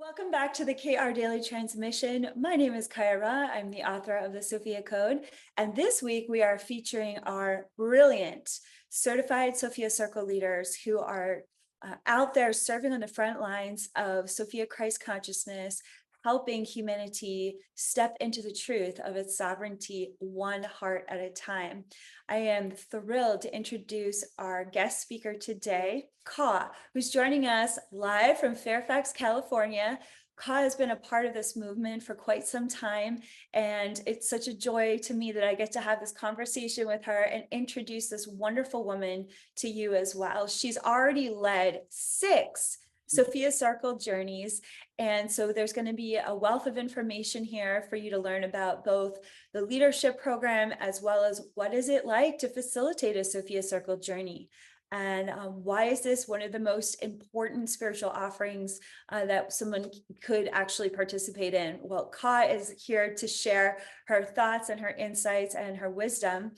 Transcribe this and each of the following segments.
Welcome back to the KR Daily Transmission. My name is Kaia. I'm the author of the Sophia Code. And this week we are featuring our brilliant certified Sophia Circle leaders who are out there serving on the front lines of Sophia Christ consciousness, helping humanity step into the truth of its sovereignty one heart at a time. I am thrilled to introduce our guest speaker today, Kaia, who's joining us live from Fairfax, California. Kaia has been a part of this movement for quite some time, and it's such a joy to me that I get to have this conversation with her and introduce this wonderful woman to you as well. She's already led 6 Sophia Circle journeys. And so there's going to be a wealth of information here for you to learn about both the leadership program as well as what is it like to facilitate a Sophia Circle journey. And why is this one of the most important spiritual offerings that someone could actually participate in? Well, Kaia is here to share her thoughts and her insights and her wisdom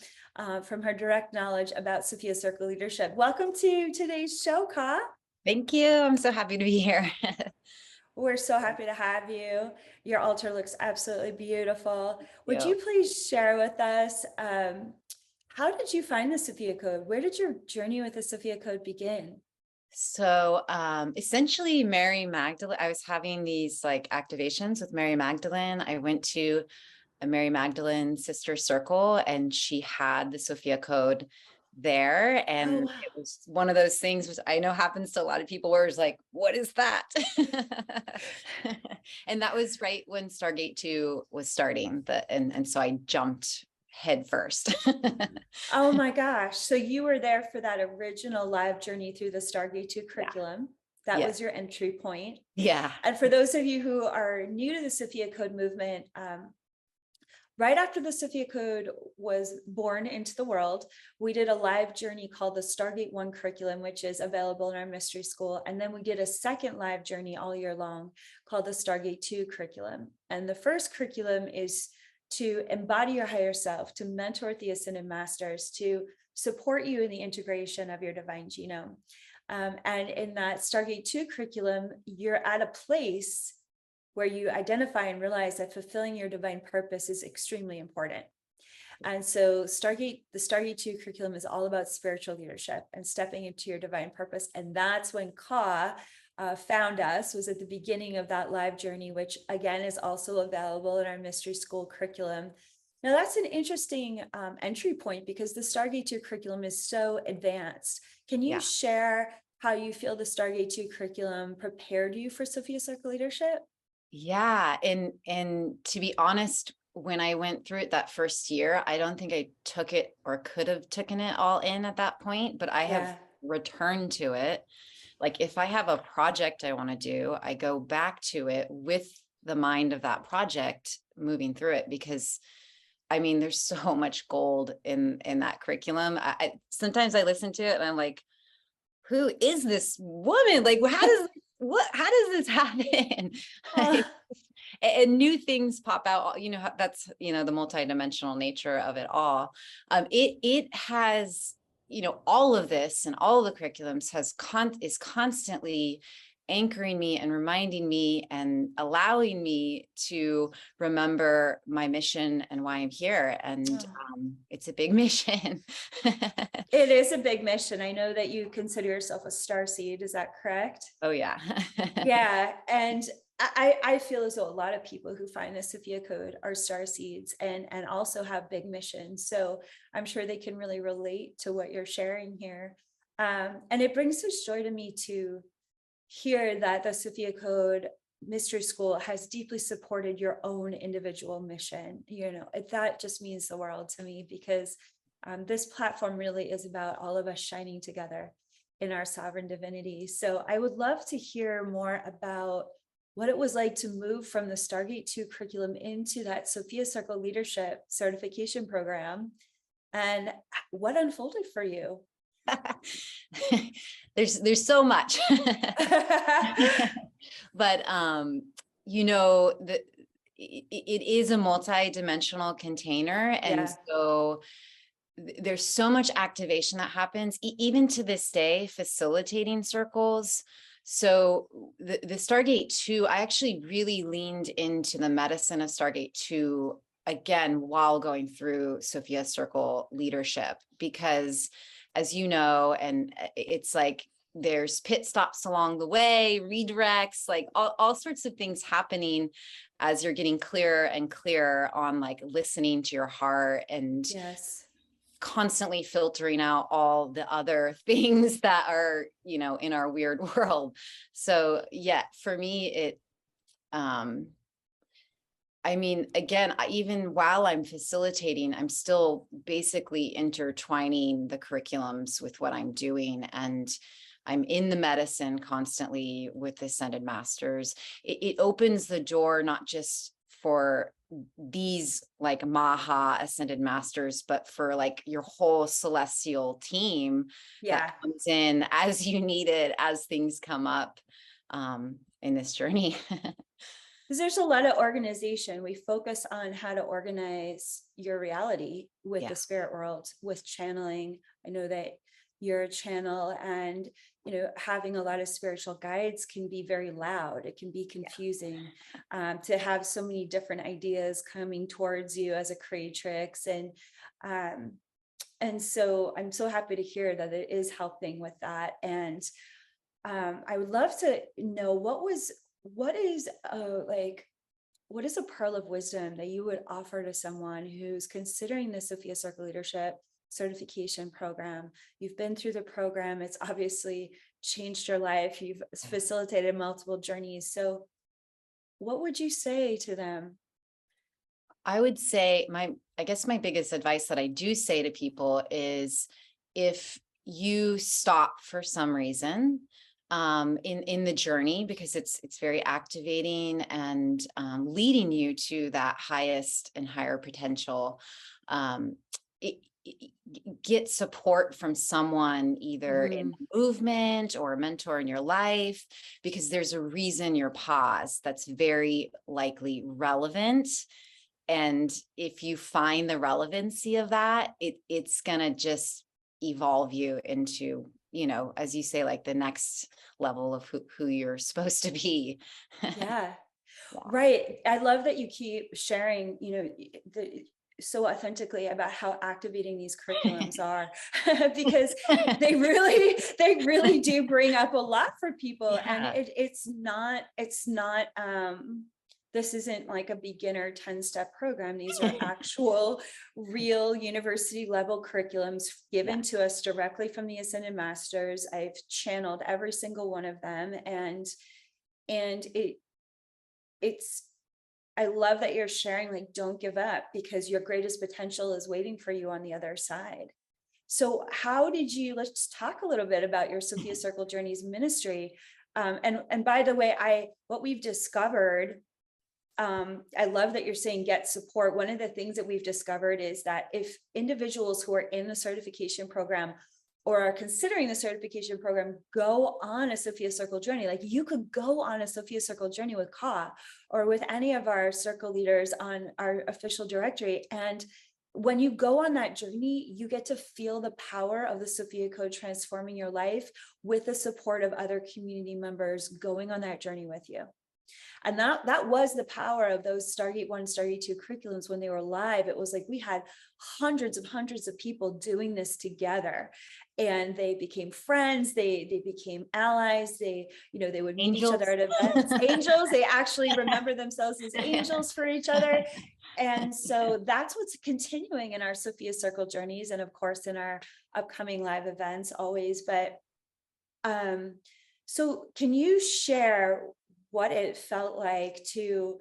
from her direct knowledge about Sophia Circle leadership. Welcome to today's show, Kaia. Thank you. I'm so happy to be here. We're so happy to have you. Your altar looks absolutely beautiful. Would you please share with us, how did you find the Sophia Code? Where did your journey with the Sophia Code begin? So essentially Mary Magdalene, I was having these like activations with Mary Magdalene. I went to a Mary Magdalene sister circle and she had the Sophia Code there. And it was one of those things which I know happens to a lot of people where it's like, what is that? And that was right when Stargate II was starting. And so I jumped head first. Oh my gosh. So you were there for that original live journey through the Stargate II curriculum. That was your entry point. Yeah. And for those of you who are new to the Sophia Code movement, right after the Sophia Code was born into the world, we did a live journey called the Stargate I curriculum, which is available in our mystery school. And then we did a second live journey all year long called the Stargate II curriculum. And the first curriculum is to embody your higher self, to mentor the ascended masters, to support you in the integration of your divine genome. And in that Stargate II curriculum, you're at a place where you identify and realize that fulfilling your divine purpose is extremely important. And so the Stargate II curriculum is all about spiritual leadership and stepping into your divine purpose. And that's when Kaia found us, was at the beginning of that live journey, which again is also available in our mystery school curriculum. Now that's an interesting entry point because the Stargate II curriculum is so advanced. Can you share how you feel the Stargate II curriculum prepared you for Sophia Circle leadership? Yeah. And to be honest, when I went through it that first year, I don't think I took it or could have taken it all in at that point, but I have returned to it. Like if I have a project I want to do, I go back to it with the mind of that project moving through it, because I mean, there's so much gold in that curriculum. Sometimes I listen to it and I'm like, who is this woman? Like, how does this happen? And new things pop out, that's, the multidimensional nature of it all. It has, all of this and all of the curriculums is constantly anchoring me and reminding me and allowing me to remember my mission and why I'm here. And it's a big mission. It is a big mission. I know that you consider yourself a starseed. Is that correct? Oh, yeah. Yeah. And I feel as though a lot of people who find the Sophia Code are starseeds and also have big missions. So I'm sure they can really relate to what you're sharing here. And it brings such joy to me to hear that the Sophia Code Mystery School has deeply supported your own individual mission. That just means the world to me, because this platform really is about all of us shining together in our sovereign divinity. So I would love to hear more about what it was like to move from the Stargate II curriculum into that Sophia Circle Leadership certification program, and what unfolded for you. There's so much, but it is a multi-dimensional container, and so there's so much activation that happens even to this day, facilitating circles. So the Stargate II, I actually really leaned into the medicine of Stargate II again while going through Sophia Circle Leadership, because as you know, and it's like there's pit stops along the way, redirects, like all sorts of things happening as you're getting clearer and clearer on like listening to your heart and Yes. constantly filtering out all the other things that are, in our weird world. So yeah, for me, again, even while I'm facilitating, I'm still basically intertwining the curriculums with what I'm doing. And I'm in the medicine constantly with Ascended Masters. It opens the door, not just for these like Maha Ascended Masters, but for like your whole celestial team that comes in as you need it, as things come up in this journey. Because there's a lot of organization. We focus on how to organize your reality with the spirit world, with channeling. I know that you're a channel, and having a lot of spiritual guides can be very loud. It can be confusing to have so many different ideas coming towards you as a creatrix, and so I'm so happy to hear that it is helping with that. And I would love to know what is a pearl of wisdom that you would offer to someone who's considering the Sophia Circle Leadership certification program? You've been through the program. It's obviously changed your life. You've facilitated multiple journeys. So what would you say to them? I would say I guess my biggest advice that I do say to people is if you stop for some reason, in the journey, because it's very activating and leading you to that highest and higher potential. Get support from someone either in the movement or a mentor in your life, because there's a reason you're paused that's very likely relevant. And if you find the relevancy of that, it's gonna just evolve you into, as you say, like the next level of who you're supposed to be. Yeah. Right. I love that you keep sharing, so authentically about how activating these curriculums are, because they really do bring up a lot for people. And it's not, this isn't like a beginner 10-step program. These are actual real university level curriculums given to us directly from the Ascended Masters. I've channeled every single one of them, and I love that you're sharing, like, don't give up, because your greatest potential is waiting for you on the other side. So let's talk a little bit about your Sophia Circle Journeys ministry. And by the way, what we've discovered, I love that you're saying get support. One of the things that we've discovered is that if individuals who are in the certification program or are considering the certification program go on a Sophia Circle journey, like you could go on a Sophia Circle journey with Kaia or with any of our circle leaders on our official directory. And when you go on that journey, you get to feel the power of the Sophia Code transforming your life with the support of other community members going on that journey with you. And that was the power of those Stargate I, Stargate II curriculums when they were live. It was like we had hundreds of people doing this together, and they became friends. They became allies. They would meet each other at events. Angels. They actually remember themselves as angels for each other. And so that's what's continuing in our Sophia Circle journeys, and of course in our upcoming live events always. But so can you share what it felt like to,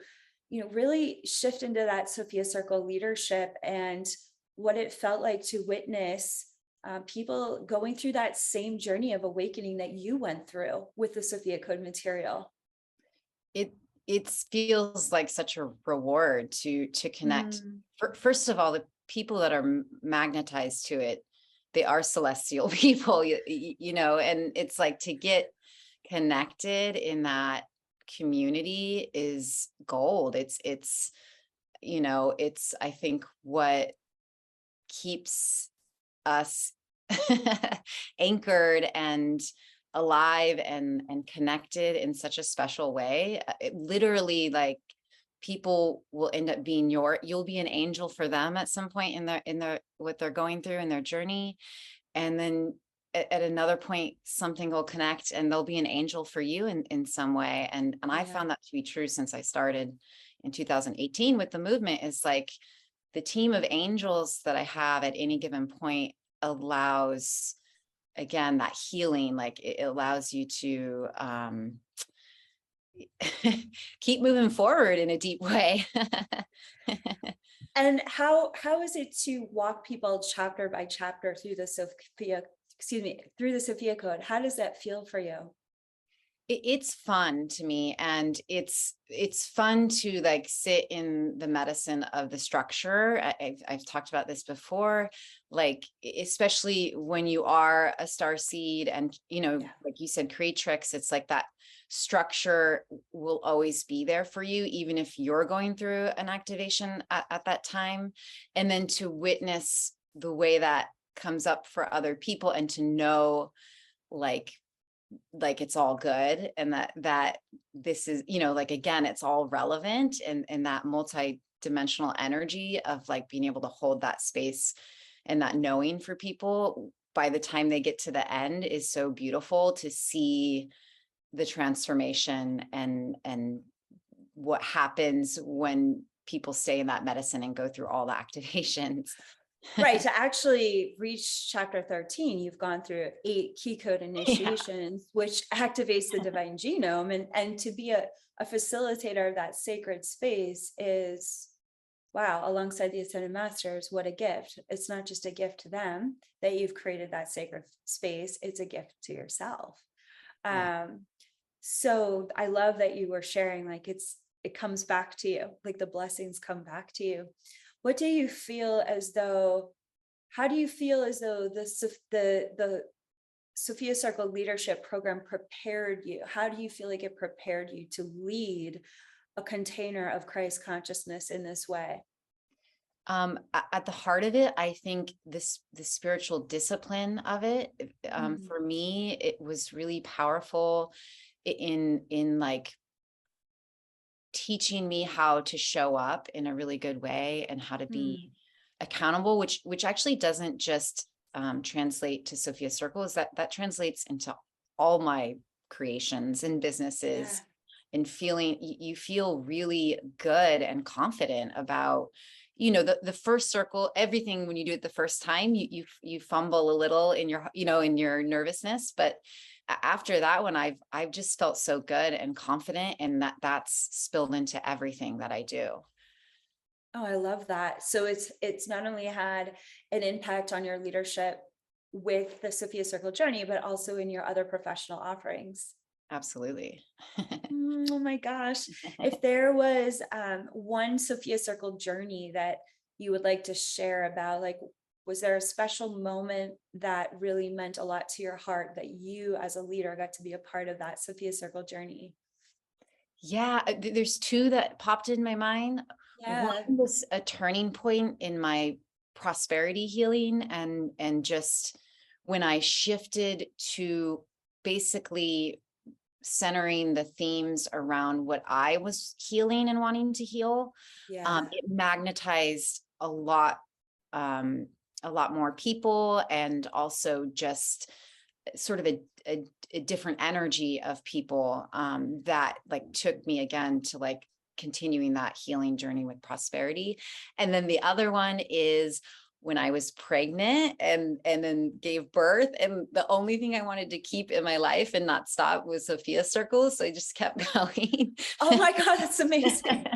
really shift into that Sophia Circle leadership, and what it felt like to witness people going through that same journey of awakening that you went through with the Sophia Code material? It feels like such a reward to connect. First of all, the people that are magnetized to it, they are celestial people, and it's like to get connected in that community is gold. It's I think what keeps us anchored and alive and connected in such a special way. It literally, like, people will end up being you'll be an angel for them at some point in their what they're going through in their journey. And then at another point, something will connect and they'll be an angel for you in some way. And I found that to be true since I started in 2018 with the movement. Is like, the team of angels that I have at any given point allows, again, that healing. Like, it allows you to keep moving forward in a deep way. And how is it to walk people chapter by chapter through the through the Sophia Code? How does that feel for you? It's fun to me, and it's fun to, like, sit in the medicine of the structure. I've talked about this before, like, especially when you are a star seed and, like you said, creatrix, it's like that structure will always be there for you, even if you're going through an activation at that time. And then to witness the way that comes up for other people, and to know, like it's all good, and that this is, like, again, it's all relevant, and that multi-dimensional energy of, like, being able to hold that space and that knowing for people by the time they get to the end is so beautiful to see the transformation and what happens when people stay in that medicine and go through all the activations. Right. To actually reach chapter 13, you've gone through 8 key code initiations, which activates the divine genome. And to be a facilitator of that sacred space is, wow, alongside the Ascended Masters, what a gift. It's not just a gift to them that you've created that sacred space, it's a gift to yourself. Yeah. So I love that you were sharing, like, it comes back to you, like the blessings come back to you. What do you feel as though, how do you feel as though the Sophia Circle Leadership Program prepared you? How do you feel like it prepared you to lead a container of Christ consciousness in this way? At the heart of it, I think the spiritual discipline of it, for me, it was really powerful in like teaching me how to show up in a really good way and how to be accountable, which actually doesn't just translate to Sophia Circle, is that translates into all my creations and businesses. And feeling, you feel really good and confident about, the first circle, everything. When you do it the first time, you fumble a little in your, in your nervousness, but after that one, I've just felt so good and confident, and that's spilled into everything that I do. Oh, I love that. So it's not only had an impact on your leadership with the Sophia Circle Journey, but also in your other professional offerings. Absolutely. Oh my gosh. If there was one Sophia Circle Journey that you would like to share about, like, was there a special moment that really meant a lot to your heart that you as a leader got to be a part of that Sophia Circle Journey? Yeah, there's 2 that popped in my mind. One Yeah. was a turning point in my prosperity healing, and just when I shifted to basically centering the themes around what I was healing and wanting to heal. Yeah. It magnetized a lot more people, and also just sort of a different energy of people that, like, took me again to, like, continuing that healing journey with prosperity. And then the other one is when I was pregnant and then gave birth, and the only thing I wanted to keep in my life and not stop was Sophia Circle. So I just kept going. Oh my God, that's amazing.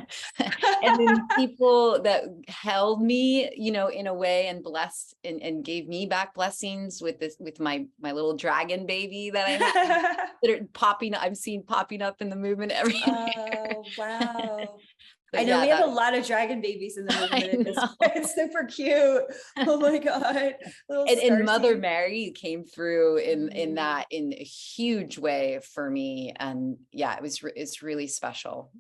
And then people that held me, in a way, and blessed and gave me back blessings with my little dragon baby that I have that are popping. I'm seeing popping up in the movement every year. Oh, wow. But I know yeah, we have a lot of dragon babies in the I movement at this know. point. It's super cute. Oh my God. Little And Mother starseed. Mary came through in that in a huge way for me. And yeah, it's really special.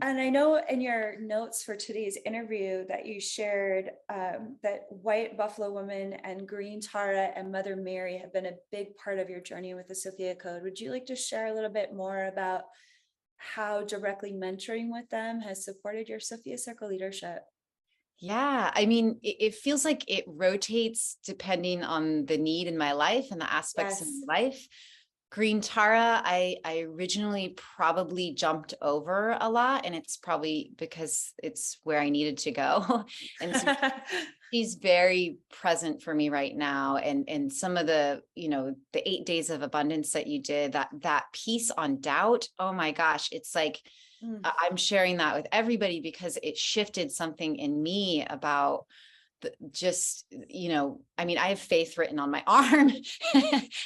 And I know in your notes for today's interview that you shared that White Buffalo Woman and Green Tara and Mother Mary have been a big part of your journey with the Sophia Code. Would you like to share a little bit more about how directly mentoring with them has supported your Sophia Circle leadership? Yeah, I mean, it feels like it rotates depending on the need in my life and the aspects of Yes. my life. Green Tara, I originally probably jumped over a lot, and it's probably because it's where I needed to go. And so she's very present for me right now. And some of the, the 8 days of abundance that you did, that piece on doubt, oh my gosh, it's like Mm. I'm sharing that with everybody because it shifted something in me about just, I mean, I have faith written on my arm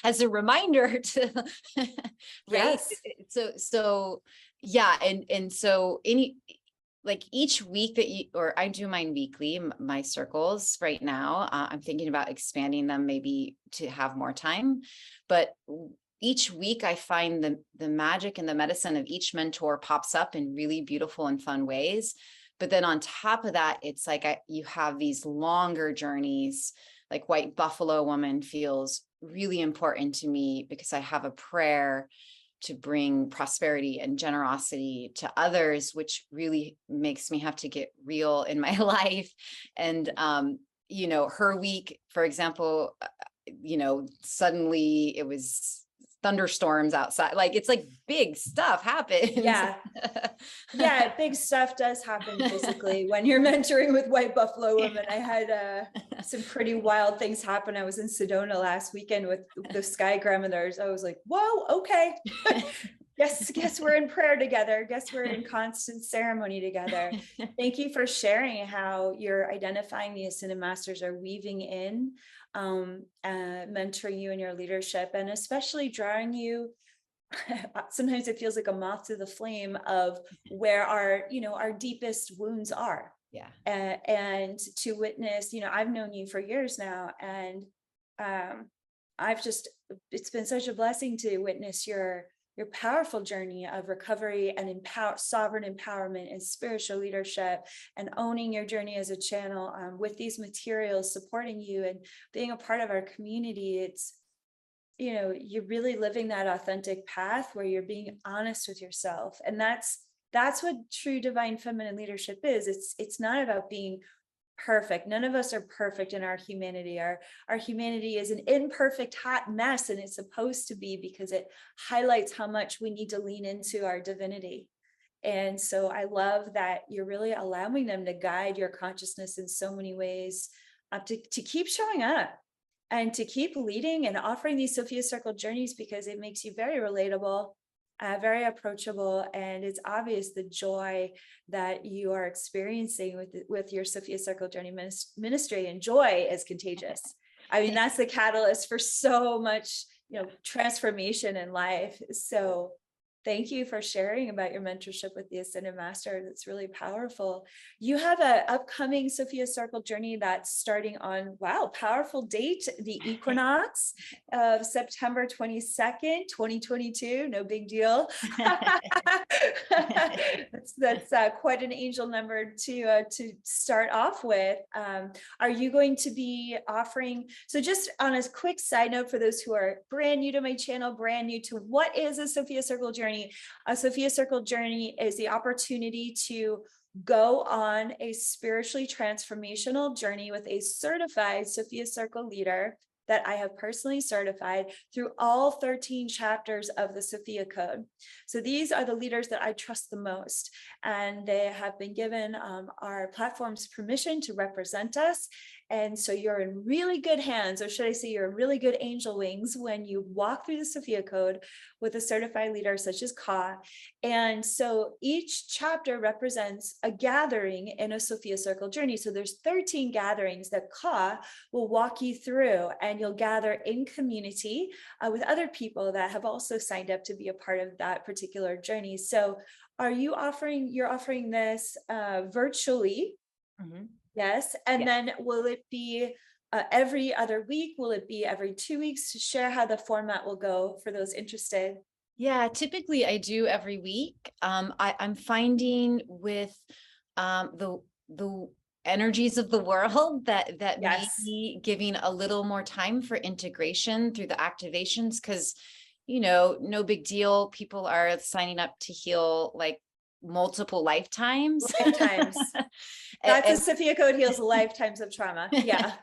as a reminder to, right. Yes. So yeah. And so like each week or I do mine weekly, my circles right now, I'm thinking about expanding them maybe to have more time, but each week I find the magic and the medicine of each mentor pops up in really beautiful and fun ways. But then on top of that, it's like you have these longer journeys, like White Buffalo Woman feels really important to me because I have a prayer to bring prosperity and generosity to others, which really makes me have to get real in my life. And, her week, for example, suddenly it was thunderstorms outside. Like, it's like big stuff happens. Yeah. Yeah, big stuff does happen physically when you're mentoring with White Buffalo Women. I had some pretty wild things happen. I was in Sedona last weekend with the Sky Grandmothers. I was like, whoa, okay. Guess we're in prayer together. Guess we're in constant ceremony together. Thank you for sharing how you're identifying the Ascended Masters are weaving in, mentoring you in your leadership, and especially drawing you. Sometimes it feels like a moth to the flame of where our deepest wounds are. Yeah. And to witness, I've known you for years now, and um, it's been such a blessing to witness your powerful journey of recovery and sovereign empowerment and spiritual leadership, and owning your journey as a channel, with these materials supporting you and being a part of our community. It's you're really living that authentic path where you're being honest with yourself. And that's what true divine feminine leadership is. It's not about being perfect. None of us are perfect in our humanity. Our humanity is an imperfect hot mess, and it's supposed to be, because it highlights how much we need to lean into our divinity. And so I love that you're really allowing them to guide your consciousness in so many ways, to keep showing up and to keep leading and offering these Sophia Circle journeys, because it makes you very relatable, very approachable, and it's obvious the joy that you are experiencing with your Sophia Circle Journey ministry. And joy is contagious. I mean, that's the catalyst for so much, transformation in life. So thank you for sharing about your mentorship with the Ascended Master. That's really powerful. You have an upcoming Sophia Circle journey that's starting on, wow, powerful date, the equinox of September 22nd, 2022. No big deal. That's quite an angel number to start off with. Are you going to be offering, so just on a quick side note for those who are brand new to my channel, brand new to what is a Sophia Circle journey? A Sophia Circle journey is the opportunity to go on a spiritually transformational journey with a certified Sophia Circle leader that I have personally certified through all 13 chapters of the Sophia Code. So these are the leaders that I trust the most, and they have been given our platform's permission to represent us. And so you're in really good hands, or should I say you're in really good angel wings, when you walk through the Sophia Code with a certified leader such as Kaia. And so each chapter represents a gathering in a Sophia Circle journey. So there's 13 gatherings that Kaia will walk you through, and you'll gather in community with other people that have also signed up to be a part of that particular journey. So you're offering this virtually? Mm-hmm. Yes. And yes. Then will it be every other week? Will it be every 2 weeks? Share how the format will go for those interested. Yeah, typically I do every week. I'm finding with the energies of the world that Yes. maybe giving a little more time for integration through the activations, because no big deal. People are signing up to heal like multiple lifetimes. Lifetimes. That's a And Sophia Code heals lifetimes of trauma. Yeah.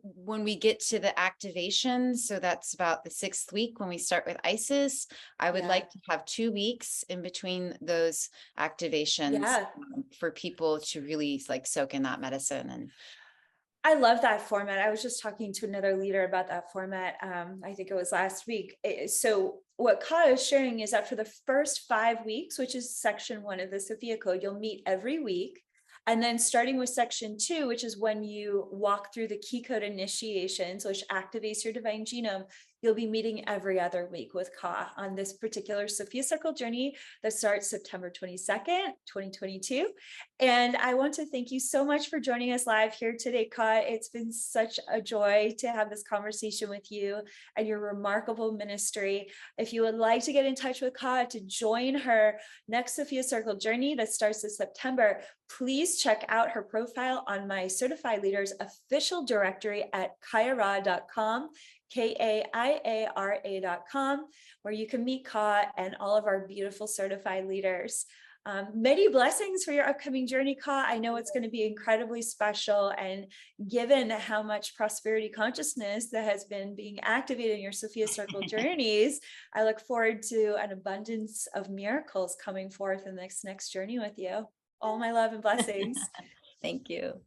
When we get to the activation, so that's about the 6th week when we start with Isis, I would Yeah. like to have 2 weeks in between those activations, Yeah. for people to really like soak in that medicine. And I love that format. I was just talking to another leader about that format. I think it was last week. So what Kaia is sharing is that for the first 5 weeks, which is section 1 of the Sophia Code, you'll meet every week. And then starting with section 2, which is when you walk through the key code initiations, which activates your divine genome, you'll be meeting every other week with Ka on this particular Sophia Circle journey that starts September 22nd, 2022. And I want to thank you so much for joining us live here today, Ka. It's been such a joy to have this conversation with you and your remarkable ministry. If you would like to get in touch with Ka to join her next Sophia Circle journey that starts this September, please check out her profile on my Certified Leaders official directory at kaiara.com, KAIARA.com, where you can meet Ka and all of our beautiful certified leaders. Many blessings for your upcoming journey, Ka. I know it's going to be incredibly special. And given how much prosperity consciousness that has been being activated in your Sophia Circle journeys, I look forward to an abundance of miracles coming forth in this next journey with you. All my love and blessings. thank you.